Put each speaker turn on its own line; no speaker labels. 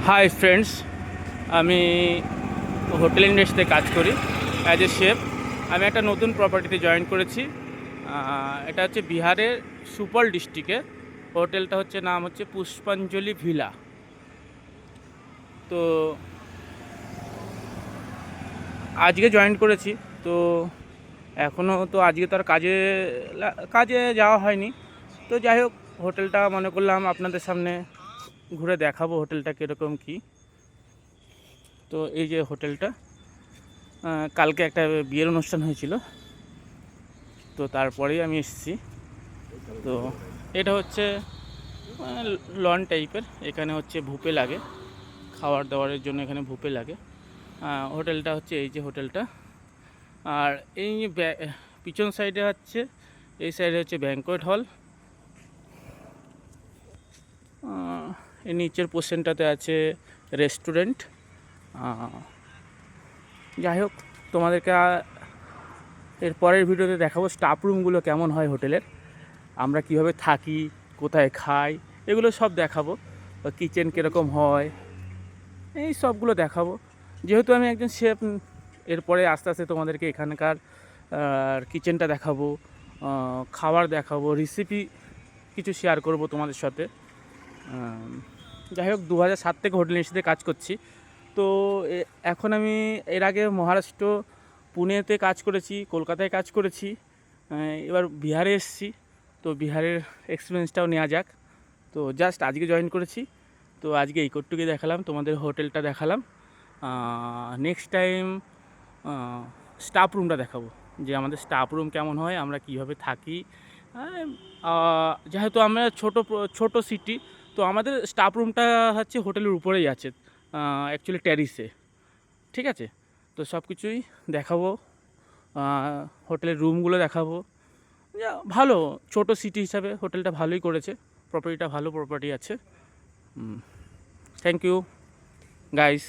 Hi friends, আমি hotel ইন্ডাস্ট্রিতে কাজ করি অ্যাজ এ শেফ। আমি একটা নতুন প্রপার্টিতে জয়েন করেছি। এটা হচ্ছে বিহারের সুপল ডিস্ট্রিক্টে। হোটেলটা হচ্ছে নাম হচ্ছে পুষ্পাঞ্জলি ভিলা। তো আজকে জয়েন করেছি। তো এখনও তো আজকে তো আর কাজে যাওয়া হয়নি। তো যাই হোক, হোটেলটা মনে করলাম আপনাদের সামনে ঘুরে দেখাবো হোটেলটা কীরকম কী। তো এই যে হোটেলটা, কালকে একটা বিয়ের অনুষ্ঠান হয়েছিল, তো তারপরেই আমি এসেছি। তো এটা হচ্ছে লন টাইপের। এখানে হচ্ছে ভুপে লাগে, খাবার দাবারের জন্য এখানে ভুপে লাগে। হোটেলটা হচ্ছে এই যে হোটেলটা। আর এই পিছন সাইডে হচ্ছে, এই সাইডে হচ্ছে ব্যাঙ্কোয়েট হল। এই নিচের পোর্শনটাতে আছে রেস্টুরেন্ট। যাই হোক, তোমাদেরকে এর পরের ভিডিওতে দেখাবো স্টাফ রুমগুলো কেমন হয় হোটেলের, আমরা কিভাবে থাকি, কোথায় খাই, এগুলো সব দেখাবো। কিচেন কীরকম হয়, এই সবগুলো দেখাবো। যেহেতু আমি একজন শেফ, এরপরে আস্তে আস্তে তোমাদেরকে এখানকার কিচেনটা দেখাবো, খাবার দেখাবো, রেসিপি কিছু শেয়ার করব তোমাদের সাথে। যাই হোক, 2007 থেকে হোটেল ইন্ডাস্ট্রিতে কাজ করছি। তো এখন আমি এর আগে মহারাষ্ট্র পুনেতে কাজ করেছি, কলকাতায় কাজ করেছি, এবার বিহারে এসেছি। তো বিহারের এক্সপিরিয়েন্সটাও নেওয়া যাক। তো জাস্ট আজকে জয়েন করেছি, তো আজকে এই কোটটুকুই দেখালাম, তোমাদের হোটেলটা দেখালাম। নেক্সট টাইম স্টাফ রুমটা দেখাবো, যে আমাদের স্টাফ রুম কেমন হয়, আমরা কীভাবে থাকি। যেহেতু আমরা ছোট সিটি, তো আমাদের স্টাফ রুমটা হচ্ছে হোটেলের উপরেই আছে, অ্যাকচুয়ালি ট্যারিসে। ঠিক আছে, তো সব কিছুই দেখাবো, হোটেলের রুমগুলো দেখাবো। ভালো, ছোট সিটি হিসাবে হোটেলটা ভালোই করেছে, প্রপার্টিটা ভালো প্রপার্টি আছে। Thank you guys.